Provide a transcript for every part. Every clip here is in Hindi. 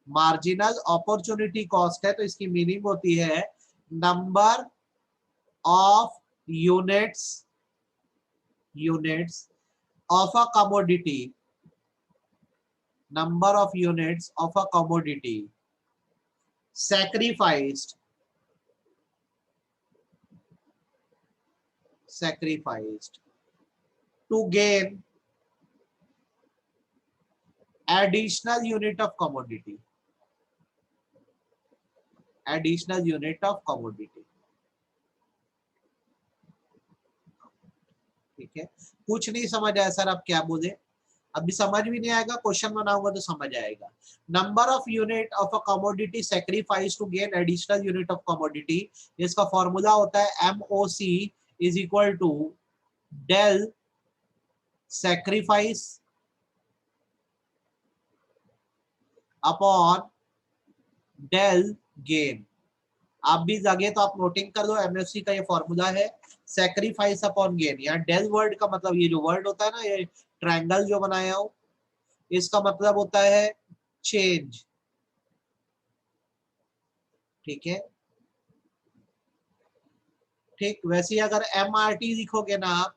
मार्जिनल अपॉर्चुनिटी कॉस्ट है तो इसकी मीनिंग होती है number of units of a commodity, number of units of a commodity sacrificed to gain additional unit of commodity, ठीक है। कुछ नहीं समझ आया सर आप क्या बोले, अभी समझ भी नहीं आएगा, क्वेश्चन बनाऊंगा तो समझ आएगा। Number of unit of a commodity sacrifice to gain additional unit of commodity, इसका फॉर्मूला होता है MOC is equal to del sacrifice upon del gain. आप भी जागे तो आप नोटिंग कर लो, MOC का ये फॉर्मूला है सैक्रिफाइस अपॉन गेन। यहाँ डेल वर्ड का मतलब ये जो वर्ड होता है ना, ये ट्रायंगल जो बनाया हो, इसका मतलब होता है चेंज, ठीक है। ठीक वैसे ही अगर MRT लिखोगे ना आप,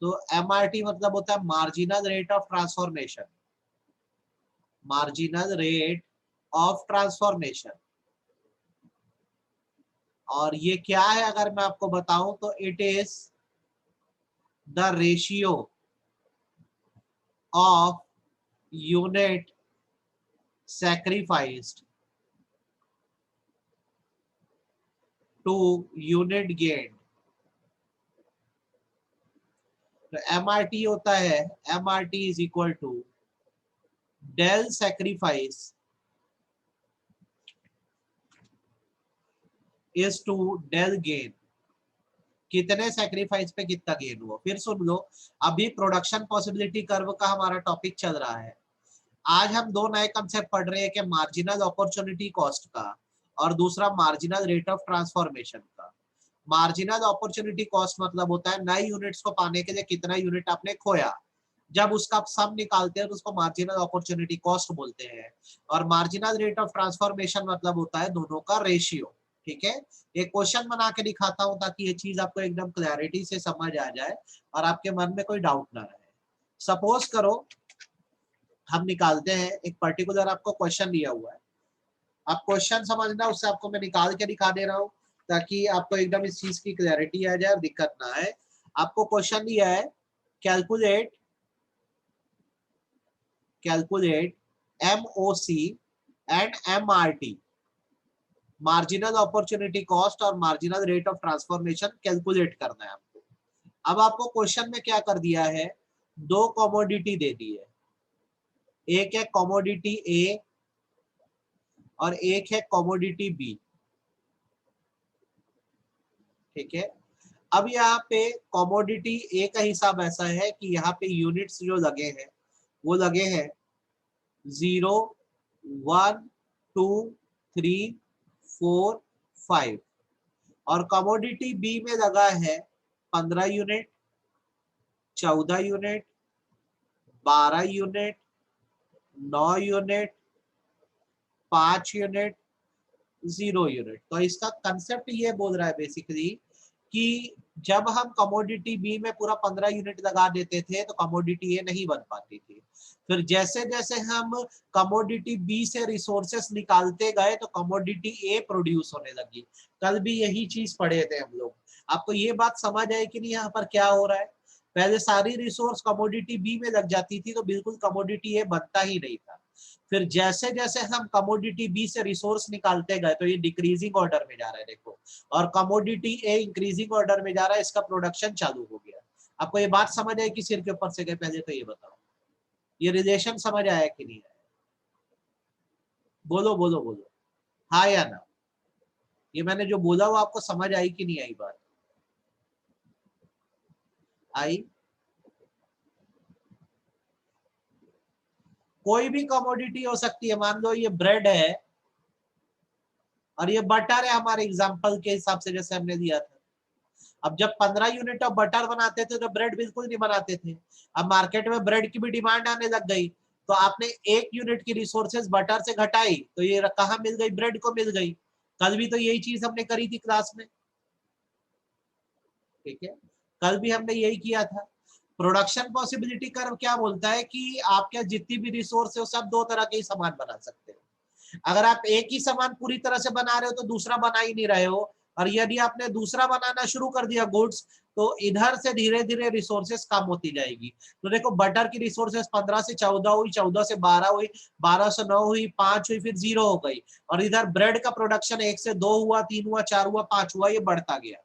तो MRT मतलब होता है marginal rate of transformation, marginal rate of transformation. और ये क्या है अगर मैं आपको बताऊं तो it is the ratio of unit sacrificed to unit gained। तो MRT होता है, MRT is equal to del sacrifice is to del gain. कितने सैक्रिफाइस पे कितना गेन हुआ। फिर सुन लो, अभी प्रोडक्शन पॉसिबिलिटी कर्व का हमारा टॉपिक चल रहा है। आज हम दो नए कंसेप्ट पढ़ रहे हैं कि मार्जिनल अपॉर्चुनिटी कॉस्ट का और दूसरा मार्जिनल रेट ऑफ ट्रांसफॉर्मेशन का। मार्जिनल अपॉर्चुनिटी कॉस्ट मतलब होता है नई यूनिट्स को पाने के लिए कितना यूनिट आपने खोया, जब उसका सम निकालते हैं तो उसको मार्जिनल अपॉर्चुनिटी कॉस्ट बोलते हैं। और मार्जिनल रेट ऑफ ट्रांसफॉर्मेशन मतलब होता है दोनों का रेशियो, ठीक है। एक क्वेश्चन बना के दिखाता हूं ताकि ये चीज आपको एकदम क्लैरिटी से समझ आ जाए और आपके मन में कोई डाउट ना रहे। सपोज करो हम निकालते हैं एक पर्टिकुलर, आपको क्वेश्चन दिया हुआ है, आप क्वेश्चन समझना, उससे आपको मैं निकाल के दिखा दे रहा हूं ताकि आपको एकदम इस चीज की क्लैरिटी आ जाए और दिक्कत ना आए। आपको क्वेश्चन दिया है calculate MOC and MRT, marginal opportunity cost और marginal rate of transformation calculate करना है आपको। अब आपको क्वेश्चन में क्या कर दिया है, दो कमोडिटी दे दी है, एक है कमोडिटी A और एक है कमोडिटी B, ठीक है। अब यहाँ पे कमोडिटी A का हिसाब ऐसा है कि यहाँ पे यूनिट्स जो लगे हैं वो लगे हैं 0 1 2 3 4 5 और कमोडिटी बी में लगा है 15 unit, 14 unit, 12 unit, 9 unit, 5 unit, 0 unit. तो इसका कंसेप्ट ये बोल रहा है बेसिकली कि जब हम कमोडिटी बी में पूरा 15 यूनिट लगा देते थे तो कमोडिटी ए नहीं बन पाती थी। फिर जैसे जैसे हम कमोडिटी बी से रिसोर्सेस निकालते गए तो कमोडिटी ए प्रोड्यूस होने लगी। कल भी यही चीज पढ़े थे हम लोग। आपको ये बात समझ आए कि नहीं यहाँ पर क्या हो रहा है। पहले सारी रिसोर्स कमोडिटी बी में लग जाती थी तो बिल्कुल कमोडिटी ए बनता ही नहीं था। फिर जैसे जैसे हम कमोडिटी बी से रिसोर्स निकालते गए तो ये डिक्रीजिंग ऑर्डर में जा रहा है देखो, और कमोडिटी ए इंक्रीजिंग ऑर्डर में जा रहा है, इसका प्रोडक्शन चालू हो गया। आपको ये बात समझ आई कि सिर के ऊपर से गए, पहले तो ये बताओ ये रिलेशन समझ आया कि नहीं आया। बोलो बोलो बोलो, हाँ या ना। ये मैंने जो बोला वो आपको समझ आई कि नहीं आई बात, आई। कोई भी कमोडिटी हो सकती है, मान लो ये ब्रेड है और ये बटर है हमारे एग्जांपल के हिसाब से जैसे हमने दिया था। अब जब 15 यूनिट ऑफ बटर बनाते थे तो ब्रेड बिल्कुल नहीं बनाते थे। अब मार्केट में ब्रेड की भी डिमांड आने लग गई तो आपने 1 यूनिट की रिसोर्सेज बटर से घटाई तो ये कहाँ मिल गई, ब्रेड को मिल गई। कल भी तो यही चीज हमने करी थी क्लास में, ठीक है, कल भी हमने यही किया था। प्रोडक्शन पॉसिबिलिटी कर्व क्या बोलता है कि आपके जितनी भी रिसोर्स है वो सब दो तरह के ही सामान बना सकते हो। अगर आप एक ही सामान पूरी तरह से बना रहे हो तो दूसरा बना ही नहीं रहे हो, और यदि आपने दूसरा बनाना शुरू कर दिया गुड्स, तो इधर से धीरे धीरे रिसोर्सेस कम होती जाएगी। तो देखो बटर की रिसोर्सेस 15 से 14 हुई, 14 से 12 हुई, 12 से 9 हुई, 5 हुई, फिर 0 हो गई। और इधर ब्रेड का प्रोडक्शन 1 से 2 हुआ, 3 हुआ, 4 हुआ, 5 हुआ, ये बढ़ता गया।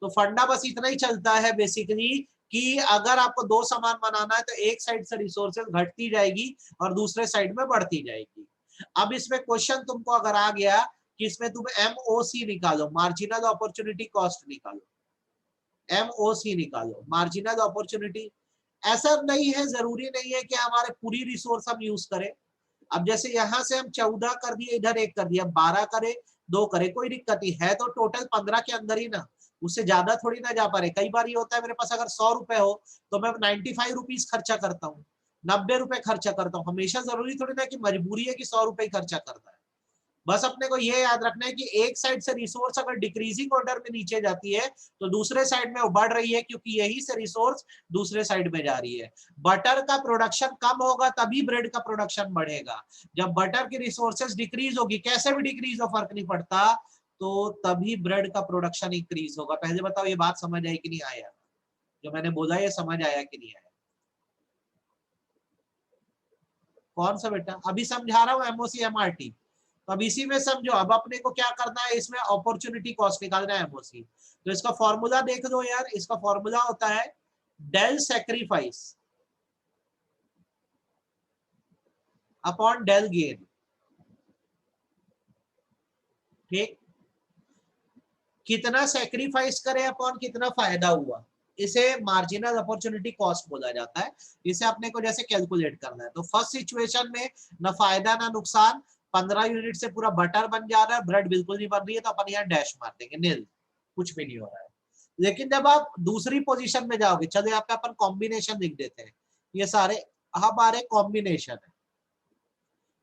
तो फंडा बस इतना ही चलता है बेसिकली कि अगर आपको दो सामान बनाना है तो एक साइड से रिसोर्सेज घटती जाएगी और दूसरे साइड में बढ़ती जाएगी। अब इसमें क्वेश्चन तुमको अगर आ गया कि इसमें तुम MOC निकालो, मार्जिनल अपॉर्चुनिटी कॉस्ट निकालो, MOC निकालो, मार्जिनल अपॉर्चुनिटी। ऐसा नहीं है, जरूरी नहीं है कि हमारे पूरी रिसोर्स हम यूज करें। अब जैसे यहां से हम 14 कर दिए, इधर 1 कर दिया, 12 करे, 2 करे, कोई दिक्कत नहीं है, तो टोटल 15 के अंदर ही ना, उससे ज्यादा थोड़ी ना जा पा रहे। कई बार ये होता है मेरे पास अगर 100 रुपए हो तो मैं 95 रुपीज खर्चा करता हूँ, 90 रुपए खर्चा करता हूँ। हमेशा जरूरी थोड़ी ना कि मजबूरी है कि 100 रुपए ही खर्चा करना है। बस अपने को ये याद रखना है कि एक साइड से रिसोर्स अगर डिक्रीजिंग ऑर्डर में नीचे जाती है तो दूसरे साइड में वो बढ़ रही है, क्योंकि यही से रिसोर्स दूसरे साइड में जा रही है। बटर का प्रोडक्शन कम होगा तभी ब्रेड का प्रोडक्शन बढ़ेगा। जब बटर की रिसोर्सेज डिक्रीज होगी, कैसे भी डिक्रीज हो फर्क नहीं पड़ता, तो तभी ब्रेड का प्रोडक्शन इंक्रीज होगा। पहले बताओ ये बात समझ आई कि नहीं आया, जो मैंने बोला ये समझ आया कि नहीं आया? कौन सा बेटा? अभी समझा रहा हूँ MOC MRT। तो अब इसी में समझो, अब अपने को क्या करना है, इसमें अपॉर्चुनिटी कॉस्ट निकालना है MOC। तो इसका फॉर्मूला देख दो यार, इसका फॉर्मूला होता है del sacrifice upon del gain. ठीक, कितना सैक्रिफाइस करे अपॉन कितना फायदा हुआ, इसे मार्जिनल अपॉर्चुनिटी कॉस्ट बोला जाता है। इसे अपने को जैसे कैलकुलेट करना है, तो फर्स्ट सिचुएशन में ना फायदा ना नुकसान, 15 यूनिट से पूरा बटर बन जा रहा है, ब्रेड बिल्कुल नहीं बन रही है, तो अपन यहाँ डैश मार देंगे, नील, कुछ भी नहीं हो रहा है। लेकिन जब आप दूसरी पोजीशन में जाओगे, चलो यहाँ पे अपन कॉम्बिनेशन लिख देते हैं, ये सारे हमारे कॉम्बिनेशन है।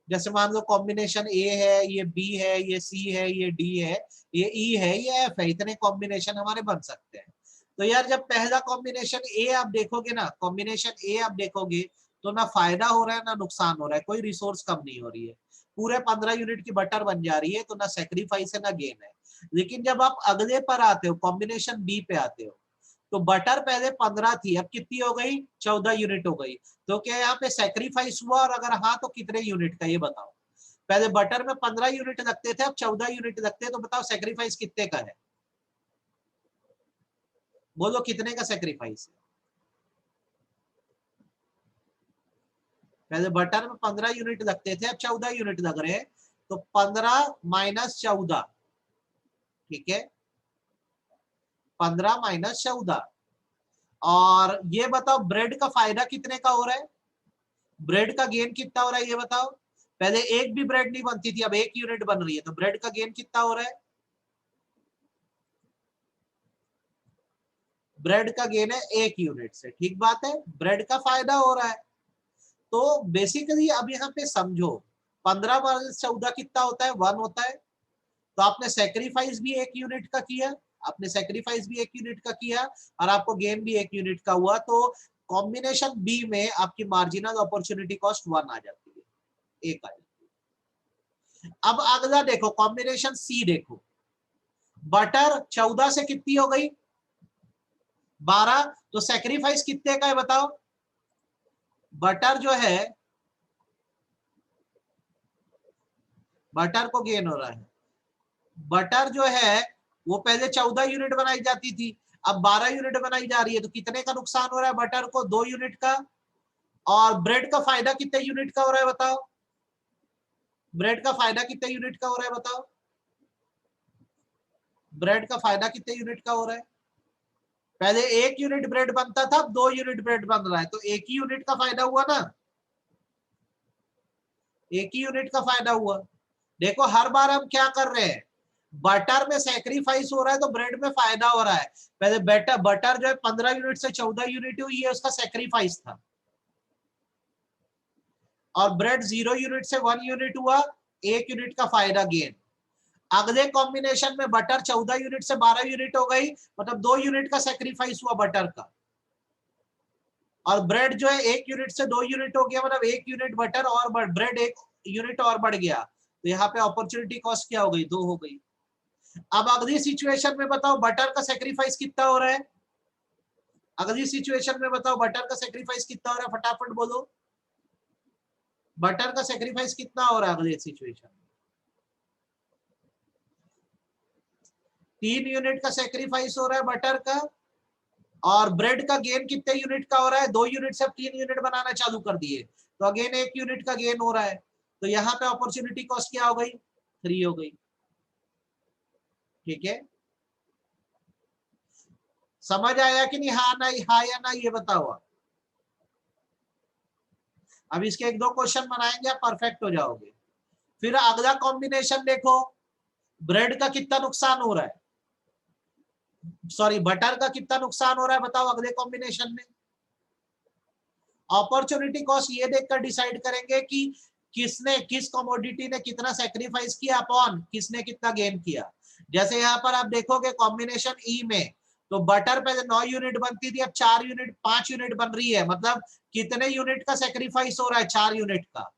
जैसे मान लो कॉम्बिनेशन ए है, ये बी है, ये सी है, ये डी है, ये ई है, ये एफ है, इतने कॉम्बिनेशन हमारे बन सकते हैं। तो यार जब पहला कॉम्बिनेशन ए आप देखोगे ना, कॉम्बिनेशन ए आप देखोगे तो ना फायदा हो रहा है ना नुकसान हो रहा है, कोई रिसोर्स कम नहीं हो रही है, पूरे 15 यूनिट की बटर बन जा रही है, तो ना सेक्रीफाइस है ना गेन है। लेकिन जब आप अगले पर आते हो, कॉम्बिनेशन बी पे आते हो, तो बटर पहले 15 थी, अब कितनी हो गई, 14 यूनिट हो गई। तो क्या यहाँ पे सेक्रीफाइस हुआ, और अगर हाँ तो कितने यूनिट का, ये बताओ। पहले बटर में 15 यूनिट लगते थे, अब 14 यूनिट लगते हैं, तो बताओ सेक्रीफाइस कितने का है, बोलो कितने का सेक्रीफाइस है। पहले बटर में 15 यूनिट लगते थे, अब 14 यूनिट लग रहे हैं, तो 15 माइनस 14, ठीक है, 15 माइनस 14। और ये बताओ ब्रेड का फायदा कितने का हो रहा है, ब्रेड का गेन कितना हो रहा है, ये बताओ। पहले एक भी ब्रेड नहीं बनती थी, अब 1 यूनिट बन रही है, तो ब्रेड का गेन कितना हो रहा है, ब्रेड का गेन है 1 यूनिट से, ठीक बात है, ब्रेड का फायदा हो रहा है। तो बेसिकली अब यहाँ पे समझो, 15 माइनस 14 कितना होता है, 1 होता है। तो आपने सेक्रीफाइस भी 1 यूनिट का किया, आपने सेक्रीफाइस भी 1 यूनिट का किया, और आपको गेन भी 1 यूनिट का हुआ, तो कॉम्बिनेशन बी में आपकी मार्जिनल अपॉर्चुनिटी कॉस्ट 1 आ जाती है, 1 आ जाती है। अब अगला देखो, कॉम्बिनेशन सी देखो, बटर 14 से कितनी हो गई, 12, तो सेक्रीफाइस कितने का है बताओ। बटर जो है, बटर को गेन हो रहा है, बटर जो है वो पहले 14 यूनिट बनाई जाती थी, अब 12 यूनिट बनाई जा रही है, तो कितने का नुकसान हो रहा है बटर को, 2 यूनिट का। और ब्रेड का फायदा कितने यूनिट का हो रहा है बताओ, ब्रेड का फायदा कितने यूनिट का हो रहा है बताओ, ब्रेड का फायदा कितने यूनिट का हो रहा है। पहले 1 यूनिट ब्रेड बनता था, अब 2 यूनिट ब्रेड बन रहा है, तो 1 ही यूनिट का फायदा हुआ ना, 1 ही यूनिट का फायदा हुआ। देखो हर बार हम क्या कर रहे हैं, बटर में सेक्रीफाइस हो रहा है तो ब्रेड में फायदा हो रहा है। पहले बटर जो है 15 यूनिट से 14 यूनिट हुई है, उसका सेक्रीफाइस था। और ब्रेड 0 यूनिट से 1 यूनिट हुआ, 1 यूनिट का फायदा गेन। अगले कॉम्बिनेशन में बटर 14 यूनिट से 12 यूनिट हो गई, मतलब 2 यूनिट का सेक्रीफाइस हुआ बटर का। और ब्रेड जो है 1 यूनिट से 2 यूनिट हो गया, मतलब 1 यूनिट बटर और ब्रेड 1 यूनिट और बढ़ गया, तो यहाँ पे अपॉर्चुनिटी कॉस्ट क्या हो गई, 2 हो गई। अब अगली सिचुएशन में बताओ बटर का सेक्रीफाइस कितना हो रहा है, अगली सिचुएशन में बताओ बटर का सेक्रीफाइस कितना हो रहा है, फटाफट बोलो, बटर का सेक्रीफाइस कितना हो रहा है अगले सिचुएशन में? 3 यूनिट का सेक्रीफाइस हो रहा है बटर का, और ब्रेड का गेन कितने यूनिट का हो रहा है, 2 यूनिट से अब 3 यूनिट बनाना चालू कर दिए, तो अगेन 1 यूनिट का गेन हो रहा है, तो यहाँ पे अपॉर्चुनिटी कॉस्ट क्या हो गई, 3 हो गई। ठीक है, समझ आया कि नहीं, हाँ ना, हाँ या ना, ये बताओ। अब इसके 1-2 क्वेश्चन बनाएंगे, आप परफेक्ट हो जाओगे। फिर अगला कॉम्बिनेशन देखो, ब्रेड का कितना नुकसान हो रहा है, सॉरी बटर का कितना नुकसान हो रहा है, बताओ अगले कॉम्बिनेशन में। अपॉर्चुनिटी कॉस्ट ये देखकर डिसाइड करेंगे कि किसने, किस कमोडिटी ने कितना सेक्रीफाइस किया अपॉन किसने कितना गेन किया। जैसे यहाँ पर आप देखोगे कॉम्बिनेशन ई में, तो बटर पहले 9 यूनिट बनती थी, अब 4 यूनिट 5 यूनिट बन रही है, मतलब कितने यूनिट का सेक्रीफाइस हो रहा है, 4 यूनिट का।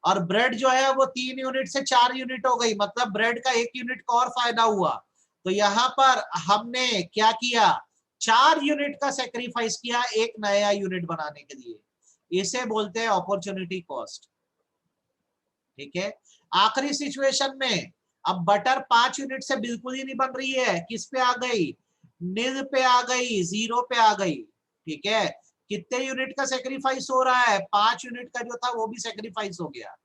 और ब्रेड जो है वो 3 यूनिट से 4 यूनिट हो गई, मतलब ब्रेड का 1 यूनिट का और फायदा हुआ। तो यहाँ पर हमने क्या किया, 4 यूनिट का सेक्रीफाइस किया एक नया यूनिट बनाने के लिए, इसे बोलते हैं अपॉर्चुनिटी कॉस्ट। ठीक है, आखिरी सिचुएशन में अब बटर 5 यूनिट से बिल्कुल ही नहीं बन रही है, किस पे आ गई, निल पे आ गई, 0 पे आ गई। ठीक है, कितने यूनिट का सेक्रीफाइस हो रहा है, 5 यूनिट का जो था वो भी सेक्रीफाइस हो गया।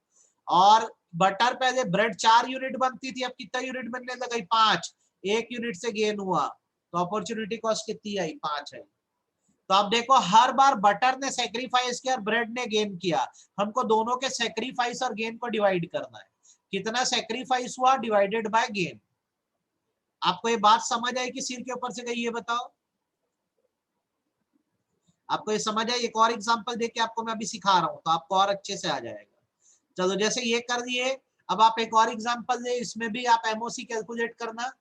और बटर पहले ब्रेड 4 यूनिट बनती थी, अब कितना यूनिट बनने लगा, 5, 1 यूनिट से गेन हुआ, तो अपॉर्चुनिटी कॉस्ट कितनी आई, 5 है। तो आप देखो हर बार बटर ने सेक्रीफाइस किया और ब्रेड ने गेन किया, हमको दोनों के सेक्रीफाइस और गेन को डिवाइड करना है, कितना सेक्रीफाइस हुआ डिवाइडेड बाय गेन। आपको ये बात समझ आई कि सिर के ऊपर से गई, ये बताओ आपको ये समझ आई। एक और एग्जांपल देके आपको मैं अभी सिखा रहा हूं, तो आपको और अच्छे से आ जाएगा। चलो जैसे ये कर दिए, अब आप एक और एग्जांपल दे, इसमें भी आप एमओसी कैलकुलेट करना,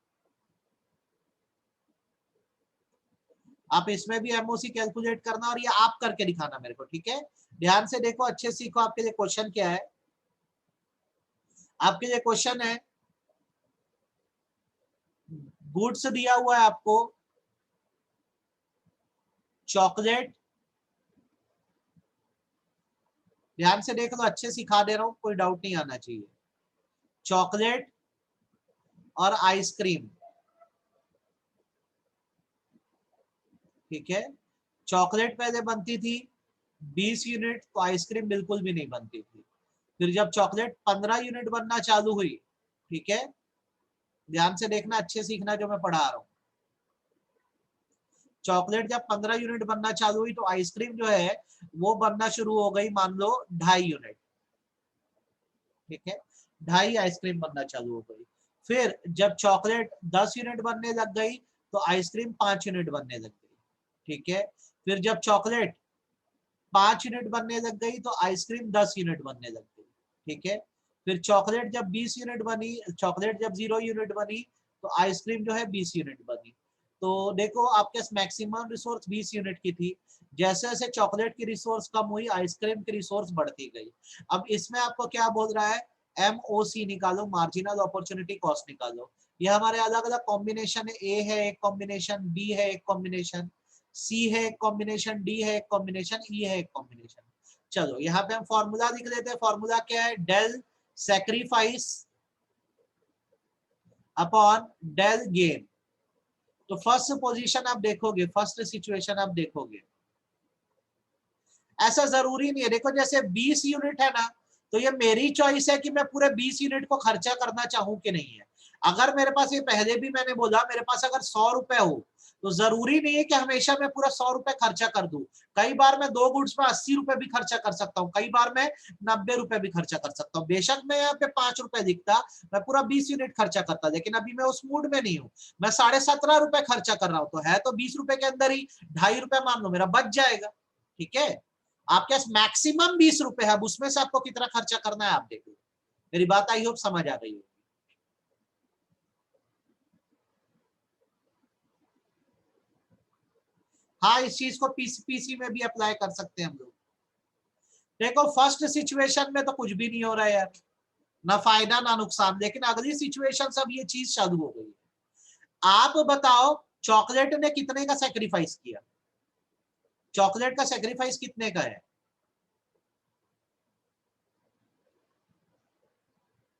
आप इसमें भी एमओसी कैलकुलेट करना और ये आप करके दिखाना मेरे को। ठीक है, ध्यान से देखो, अच्छे सीखो। आपके लिए क्वेश्चन क्या है, आपके लिए क्वेश्चन है, गुड्स दिया हुआ है आपको, चॉकलेट, ध्यान से देख लो, अच्छे सिखा दे रहा हूं, कोई डाउट नहीं आना चाहिए। चॉकलेट और आइसक्रीम, ठीक है, चॉकलेट पहले बनती थी 20 यूनिट, तो आइसक्रीम बिल्कुल भी नहीं बनती थी। फिर जब चॉकलेट 15 यूनिट बनना चालू हुई, ठीक है, ध्यान से देखना, अच्छे सीखना जो मैं पढ़ा रहा हूं। चॉकलेट जब 15 यूनिट बनना चालू हुई, तो आइसक्रीम जो है वो बनना शुरू हो गई, मान लो 2.5 यूनिट। ठीक है, 2.5 आइसक्रीम बनना चालू हो गई। फिर जब चॉकलेट 10 यूनिट बनने लग गई, तो आइसक्रीम 5 यूनिट बनने लग गई। ठीक है, फिर जब चॉकलेट 5 यूनिट बनने लग गई, तो आइसक्रीम 10 यूनिट बनने लग गई। ठीक है, फिर चॉकलेट जब 20 यूनिट बनी, चॉकलेट जब 0 यूनिट बनी, तो आइसक्रीम जो है 20 यूनिट बनी। तो देखो आपके मैक्सिमम रिसोर्स 20 यूनिट की थी, जैसे जैसे चॉकलेट की रिसोर्स कम हुई, आइसक्रीम की रिसोर्स बढ़ती गई। अब इसमें आपको क्या बोल रहा है, MOC निकालो, मार्जिनल अपॉर्चुनिटी कॉस्ट निकालो। ये हमारे अलग अलग कॉम्बिनेशन है, ए है एक कॉम्बिनेशन, बी है एक कॉम्बिनेशन, सी है एक कॉम्बिनेशन, डी है एक कॉम्बिनेशन, ई है एक कॉम्बिनेशन। चलो यहाँ पे हम फॉर्मूला लिख देते हैं, फॉर्मूला क्या है, del sacrifice upon del gain. तो फर्स्ट पोजीशन आप देखोगे, फर्स्ट सिचुएशन आप देखोगे, ऐसा जरूरी नहीं है, देखो जैसे 20 यूनिट है ना, तो ये मेरी चॉइस है कि मैं पूरे 20 यूनिट को खर्चा करना चाहूं कि नहीं है। अगर मेरे पास, ये पहले भी मैंने बोला, मेरे पास अगर 100 रुपए हो, तो जरूरी नहीं है कि हमेशा मैं पूरा 100 रुपए खर्चा कर दूं। कई बार मैं 2 गुड्स में 80 रुपए भी खर्चा कर सकता हूँ, कई बार मैं 90 रुपए भी खर्चा कर सकता हूँ। बेशक मैं यहाँ पे 5 रुपए दिखता, मैं पूरा 20 यूनिट खर्चा करता, लेकिन अभी मैं उस मूड में नहीं हूँ, मैं 17.5 रुपए खर्चा कर रहा हूँ, तो है तो 20 रुपए के अंदर ही 2.5 रुपए मान लो मेरा बच जाएगा। ठीक है, आपके पास मैक्सिमम 20 रुपए है, अब उसमें से आपको कितना खर्चा करना है आप देखो। मेरी बात आई होप समझ आ गई होगी। हाँ, इस चीज को पीसी में भी अप्लाई कर सकते हैं हम लोग। देखो फर्स्ट सिचुएशन में तो कुछ भी नहीं हो रहा है यार, ना फायदा ना नुकसान, लेकिन अगली सिचुएशन से अब ये चीज चालू हो गई है। आप बताओ चॉकलेट ने कितने का सेक्रीफाइस किया? चॉकलेट का सेक्रीफाइस कितने का है?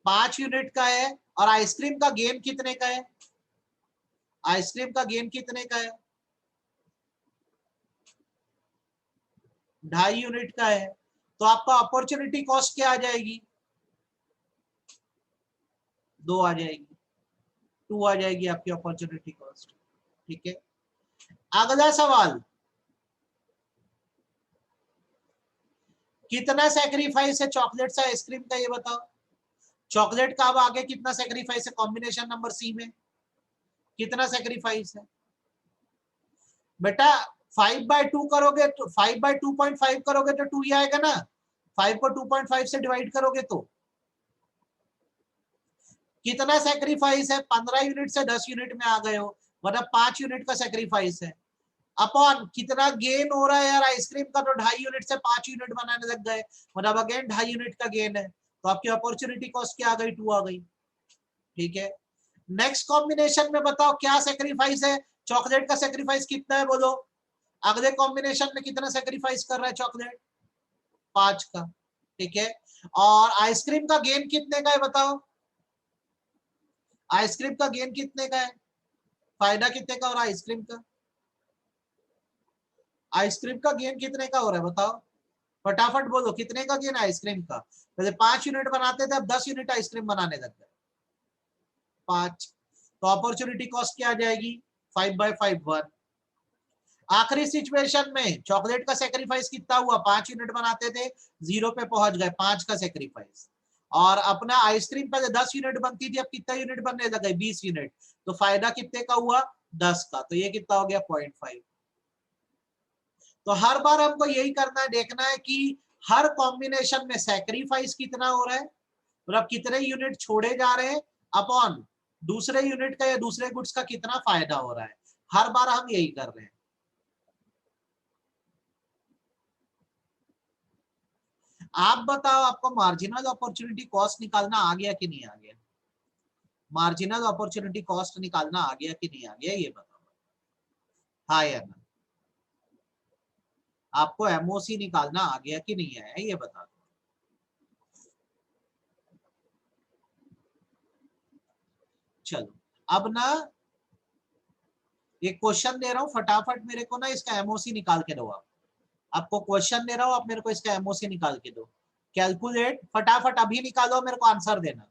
5 यूनिट का है। और आइसक्रीम का गेन कितने का है? आइसक्रीम का गेन कितने का है? 2.5 यूनिट का है। तो आपका अपॉर्चुनिटी कॉस्ट क्या आ जाएगी? 2 आ जाएगी, 2 आ जाएगी आपकी अपॉर्चुनिटी कॉस्ट। ठीक है, अगला सवाल, कितना सेक्रीफाइस है चॉकलेट से आइसक्रीम का, ये बताओ। चॉकलेट का अब आगे कितना सेक्रीफाइस है कॉम्बिनेशन नंबर सी में? कितना सेक्रीफाइस है बेटा? 5/2 करोगे तो 5/2.5 करोगे तो 2 ही आएगा ना। 5 को 2.5 से डिवाइड करोगे तो कितना सेक्रीफाइस है? 15 यूनिट से 10 यूनिट में आ गए हो, मतलब 5 यूनिट का सेक्रीफाइस है। अपॉन कितना गेन हो रहा है यार आइसक्रीम का, तो 2.5 यूनिट से 5 यूनिट बनाने लग गए, मतलब अगेन 2.5 यूनिट का गेन है। तो आपकी अपॉर्चुनिटी कॉस्ट क्या आ गई? 2 आ गई। ठीक है, नेक्स्ट कॉम्बिनेशन में बताओ क्या सेक्रीफाइस है? चॉकलेट का सेक्रीफाइस कितना है बोलो? अगले कॉम्बिनेशन में कितना सेक्रीफाइस कर रहा है चॉकलेट? 5 का। ठीक है, और आइसक्रीम का गेन कितने का है बताओ? आइसक्रीम का गेन कितने का है? फायदा कितने का हो रहा है आइसक्रीम का? आइसक्रीम का गेन कितने का हो रहा है बताओ? फटाफट बोलो कितने का गेन आइसक्रीम का? पहले 5 यूनिट बनाते थे, अब 10 यूनिट आइसक्रीम बनाने लग गए। 5। तो अपॉर्चुनिटी कॉस्ट क्या आ जाएगी? 5/5 1। आखिरी सिचुएशन में चॉकलेट का सेक्रीफाइस कितना हुआ? 5 यूनिट बनाते थे, 0 पे पहुंच गए, 5 का सेक्रीफाइस। और अपना आइसक्रीम पहले 10 यूनिट बनती थी, अब कितना यूनिट बनने लगा? 20 यूनिट। तो फायदा कितने का हुआ? 10 का। तो ये कितना हो गया? 0.5। तो हर बार हमको यही करना है, देखना है कि हर कॉम्बिनेशन में सेक्रीफाइस कितना हो रहा है, मतलब कितने यूनिट छोड़े जा रहे हैं, अपॉन दूसरे यूनिट का या दूसरे गुड्स का कितना फायदा हो रहा है। हर बार हम यही कर रहे हैं। आप बताओ आपको मार्जिनल अपॉर्चुनिटी कॉस्ट निकालना आ गया कि नहीं आ गया? मार्जिनल अपॉर्चुनिटी कॉस्ट निकालना आ गया कि नहीं आ गया, ये बताओ। हाँ या ना? आपको एमओसी निकालना आ गया कि नहीं आया, ये बता दो। चलो, अब ना एक क्वेश्चन दे रहा हूं, फटाफट मेरे को ना इसका एमओसी निकाल के दो। आप आपको क्वेश्चन दे रहा हूं, आप मेरे को इसका एमओसी निकाल के दो। कैलकुलेट, फटाफट अभी निकालो, मेरे को आंसर देना।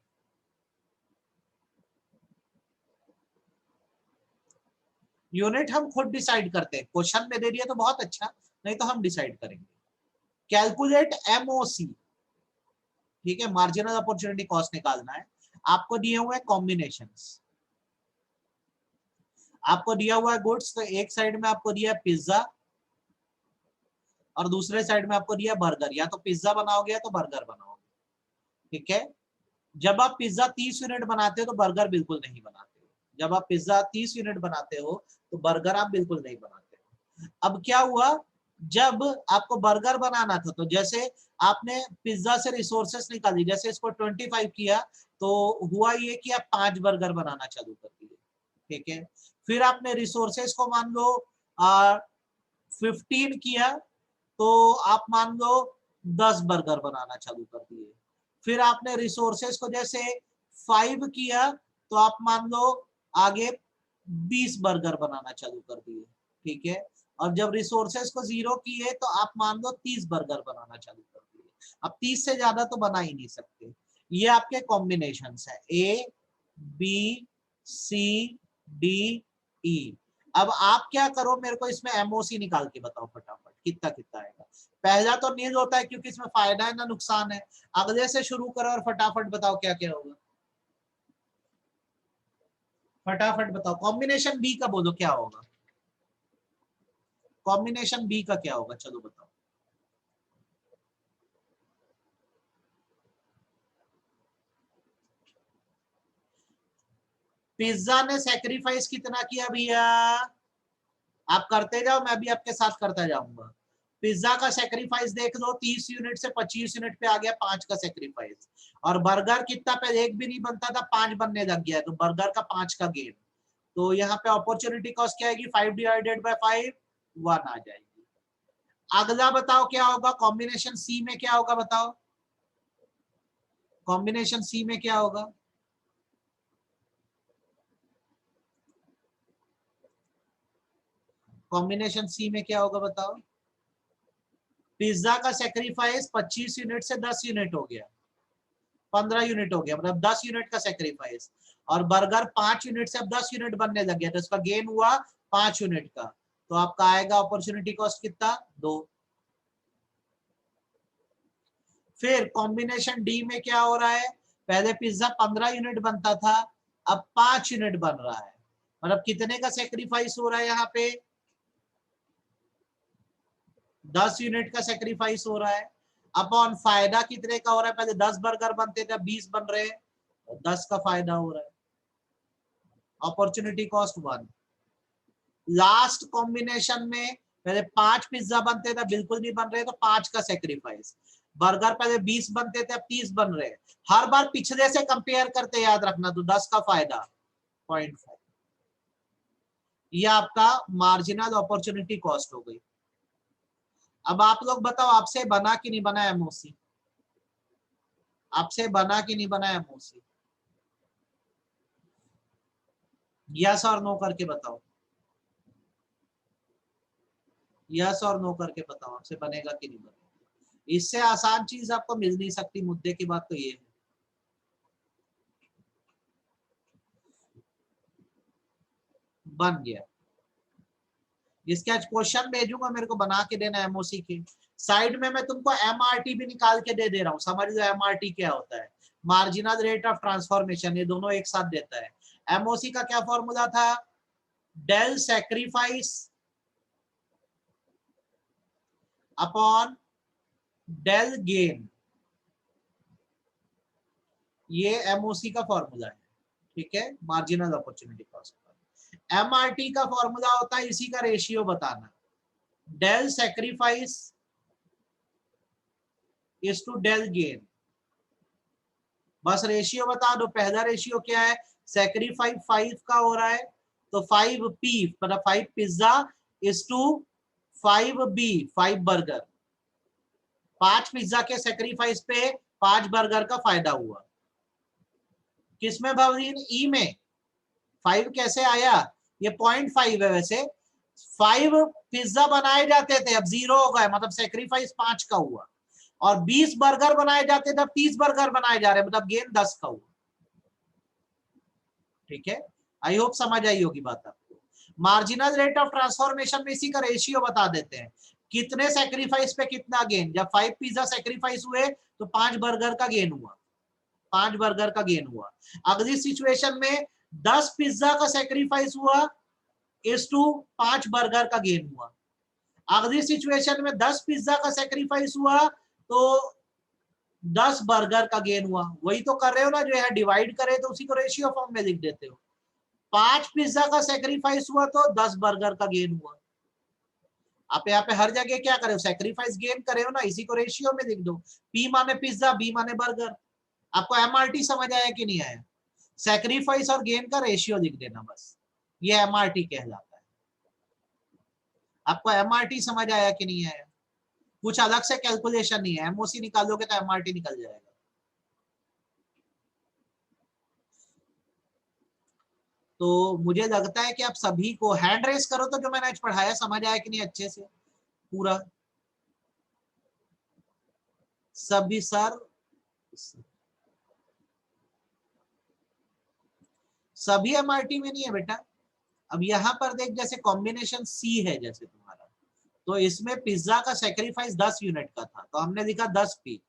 यूनिट हम खुद डिसाइड करते हैं, क्वेश्चन में दे दिया तो बहुत अच्छा, नहीं तो हम डिसाइड करेंगे। Calculate MOC. ठीक है, मार्जिनल अपॉर्चुनिटी कॉस्ट निकालना है। आपको दिए हुए कॉम्बिनेशंस, आपको दिया हुआ है गुड्स, तो एक साइड में आपको दिया है पिज्जा और दूसरे साइड में आपको दिया बर्गर। या तो पिज्जा बनाओगे या तो बर्गर बनाओगे। ठीक है, जब आप पिज्जा 30 यूनिट बनाते हो तो बर्गर बिल्कुल नहीं बनाते हो। जब आप पिज्जा 30 यूनिट बनाते हो तो बर्गर आप बिल्कुल नहीं बनाते हो। अब क्या हुआ, जब आपको बर्गर बनाना था तो जैसे आपने पिज्जा से रिसोर्सेस निकाली, जैसे इसको 25 किया तो हुआ ये कि आप 5 बर्गर बनाना चालू कर दिए। ठीक है, फिर आपने रिसोर्सेस को मान लो 15 किया तो आप मान लो 10 बर्गर बनाना चालू कर दिए। फिर आपने रिसोर्सेस को जैसे 5 किया तो आप मान लो आगे 20 बर्गर बनाना चालू कर दिए। ठीक है, और जब रिसोर्सेस को 0 किए तो आप मान लो 30 बर्गर बनाना चालू कर दिए। अब 30 से ज्यादा तो बना ही नहीं सकते। ये आपके कॉम्बिनेशन है, A B C D E. अब आप क्या करो, मेरे को इसमें एमओसी निकाल के बताओ फटाफट, कितना कितना आएगा। पहला तो नील होता है क्योंकि इसमें फायदा है ना नुकसान है। अगले से शुरू करो और फटाफट बताओ क्या क्या होगा। फटाफट बताओ, कॉम्बिनेशन बी का बोलो क्या होगा। कॉम्बिनेशन बी का क्या होगा, चलो बताओ। पिज्जा ने सेक्रीफाइस कितना किया भैया, आप करते जाओ, मैं भी आपके साथ करता जाऊंगा। पिज्जा का सेक्रीफाइस देख लो, 30 यूनिट से 25 यूनिट पे आ गया, 5 का सेक्रीफाइस। और बर्गर कितना पे, एक भी नहीं बनता था, 5 बनने लग गया है, तो बर्गर का 5 का गेन। तो यहाँ पे अपॉर्चुनिटी कॉस्ट क्या आएगी, 5 डिवाइडेड बाय 5, 1 आ जाएगी। अगला बताओ क्या होगा, कॉम्बिनेशन सी में क्या होगा, बताओ कॉम्बिनेशन सी में क्या होगा। कॉम्बिनेशन सी में क्या होगा बताओ। पिज्जा का सेक्रीफाइस 25 यूनिट से 10 यूनिट हो गया, 15 यूनिट हो गया, मतलब 10 यूनिट का सेक्रीफाइस। और बर्गर 5 यूनिट से अब 10 यूनिट बनने लग गया, तो इसका गेन हुआ 5 यूनिट का। तो आपका आएगा अपॉर्चुनिटी कॉस्ट कितना, 2। फिर कॉम्बिनेशन डी में क्या हो रहा है, पहले पिज्जा 15 यूनिट बनता था, अब 5 यूनिट बन रहा है, मतलब कितने का सेक्रीफाइस हो रहा है यहाँ पे, 10 यूनिट का सेक्रीफाइस हो रहा है। अपॉन फायदा कितने का हो रहा है, पहले 10 बर्गर बनते थे, 20 बन रहे हैं, तो 10 का फायदा हो रहा है। Opportunity cost 1। लास्ट कॉम्बिनेशन में पहले 5 पिज्जा बनते थे, बिल्कुल नहीं बन रहे, तो 5 का सेक्रीफाइस। बर्गर पहले 20 बनते थे, अब 30 बन रहे हैं, हर बार पिछले से कंपेयर करते याद रखना, तो 10 का फायदा 0.5। ये आपका मार्जिनल अपॉर्चुनिटी कॉस्ट हो गई। अब आप लोग बताओ, आपसे बना कि नहीं बना एमओसी, आपसे बना कि नहीं बना एमओसी, यस और नो करके बताओ, यस और नो करके बताओ, आपसे बनेगा कि नहीं बनेगा। इससे आसान चीज आपको मिल नहीं सकती, मुद्दे की बात तो ये है। बन गया, इसके आज क्वेश्चन भेजूंगा, मेरे को बना के देना एमओसी के। साइड में मैं तुमको एमआरटी भी निकाल के दे रहा हूँ, समझ लो एमआरटी क्या होता है, मार्जिनल रेट ऑफ ट्रांसफॉर्मेशन, ये दोनों एक साथ देता है। एमओसी का क्या फॉर्मूला था, del sacrifice upon del gain, ये एमओसी का फॉर्मूला है, ठीक है, मार्जिनल अपॉर्चुनिटी कॉस्ट। एमआरटी का फॉर्मूला होता है इसी का रेशियो बताना, del sacrifice is to del gain, बस रेशियो बता दो। पहला रेशियो क्या है, सेक्रीफाइस 5 का हो रहा है, तो 5p मतलब 5 pizza is to 5b 5 burger, 5 pizza के सेक्रीफाइस पे 5 बर्गर का फायदा हुआ। किसमें भवरीन, ई में। 5 कैसे आया, ये 0.5 है वैसे, 5 पिज्जा बनाए जाते थे, अब 0 हो गए, मतलब सेक्रीफाइस 5 का हुआ। और 20 बर्गर बनाए जाते थे, अब 30 बर्गर बनाए जा रहे हैं, मतलब गेन 10 का हुआ। ठीक है, आई होप समझ आई होगी बात आपको। मार्जिनल रेट ऑफ ट्रांसफॉर्मेशन में इसी का रेशियो बता देते हैं, कितने सेक्रीफाइस पे कितना गेन। जब 5 पिज्जा सेक्रीफाइस हुए तो 5 बर्गर का गेन हुआ, 5 बर्गर का गेन हुआ। अगली सिचुएशन में 10 पिज्जा का सेक्रीफाइस हुआ इज टू 5 बर्गर का गेन हुआ। अगली सिचुएशन में 10 पिज्जा का सेक्रीफाइस हुआ तो 10 बर्गर का गेन हुआ। वही तो कर रहे हो ना, जो है डिवाइड करे तो उसी को रेशियो फॉर्म में लिख देते हो। 5 पिज्जा का सेक्रीफाइस हुआ तो 10 बर्गर का गेन हुआ। आप यहाँ पे हर जगह क्या करे हो, सेक्रीफाइस गेन करे हो ना, इसी को रेशियो में लिख दो। पी माने पिज्जा, बी माने बर्गर। आपको एमआरटी समझ आया कि नहीं आया, सेक्रीफाइस और गेन का रेशियो लिख देना बस, ये एमआरटी कहलाता है। आपको एमआरटी समझ आया कि नहीं आया, कुछ अलग से कैलकुलेशन नहीं है, एमओसी निकालोगे तो एमआरटी निकल जाएगा। तो मुझे लगता है कि आप सभी को हैंड रेस करो, तो जो मैंने आज पढ़ाया समझ आया कि नहीं अच्छे से पूरा, सभी सर, सभी एमआरटी में नहीं है बेटा। अब यहाँ पर देख, जैसे कॉम्बिनेशन सी है जैसे तुम्हारा, तो इसमें पिज्जा का सेक्रीफाइस 10 यूनिट का था, तो हमने लिखा 10 पी,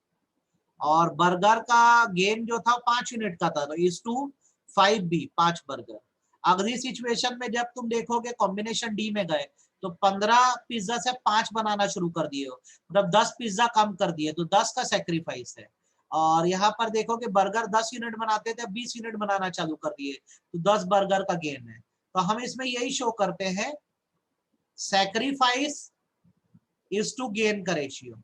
और बर्गर का गेन जो था 5 यूनिट का था, तो इस टू 5b 5 बर्गर। अगली सिचुएशन में जब तुम देखोगे कॉम्बिनेशन डी में गए, तो 15 पिज्जा से 5 बनाना शुरू कर दिए हो, मतलब 10 पिज्जा कम कर दिए, तो 10 का सेक्रीफाइस है। और यहाँ पर देखो कि बर्गर 10 यूनिट बनाते थे, 20 यूनिट बनाना चालू कर दिए, तो 10 बर्गर का गेन है। तो हम इसमें यही शो करते हैं, सैक्रिफाइस इज टू गेन का ratio,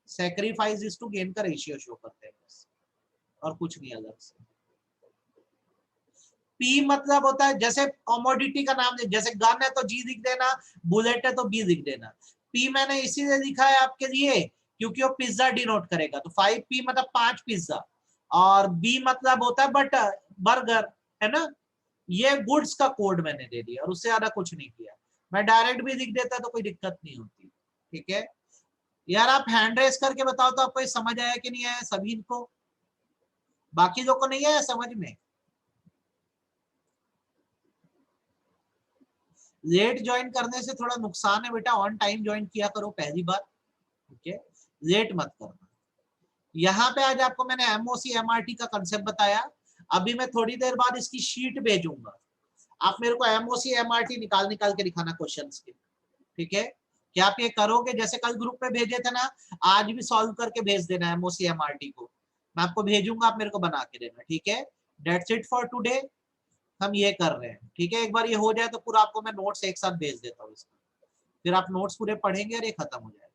sacrifice is to gain का रेशियो शो करते हैं बस, और कुछ नहीं अलग से। पी मतलब होता है, जैसे कॉमोडिटी का नाम, जैसे गन है तो जी लिख देना, बुलेट है तो बी लिख देना। पी मैंने इसीलिए लिखा है आपके लिए क्योंकि वो पिज्जा डिनोट करेगा, तो 5P मतलब 5 पिज्जा, और बी मतलब होता है बटर, बर्गर, है ना। ये गुड्स का कोड मैंने दे दिया और उससे ज्यादा कुछ नहीं किया। मैं डायरेक्ट भी लिख देता तो कोई दिक्कत नहीं होती। ठीक है यार, आप हैंड रेस करके बताओ तो आपको ये समझ आया कि नहीं आया सभी को, बाकी लोग को नहीं आया समझ में। लेट ज्वाइन करने से थोड़ा नुकसान है बेटा, ऑन टाइम ज्वाइन किया करो पहली बार। ठीक है, लेट मत करना। यहाँ पे आज आपको मैंने एमओसी एमआरटी का कंसेप्ट बताया। अभी मैं थोड़ी देर बाद इसकी शीट भेजूंगा, आप मेरे को एमओसी एमआरटी निकाल निकाल के दिखाना क्वेश्चंस के। ठीक है, क्या आप ये करोगे? जैसे कल ग्रुप में भेजे थे ना, आज भी सॉल्व करके भेज देना एमओसी एमआरटी को, मैं आपको भेजूंगा, आप मेरे को बना के देना। ठीक है, डेट्स इट फॉर टुडे, हम ये कर रहे हैं। ठीक है, एक बार ये हो जाए तो पूरा आपको मैं नोट्स एक साथ भेज देता हूँ इसका, फिर आप नोट्स पूरे पढ़ेंगे और ये खत्म हो जाएगा।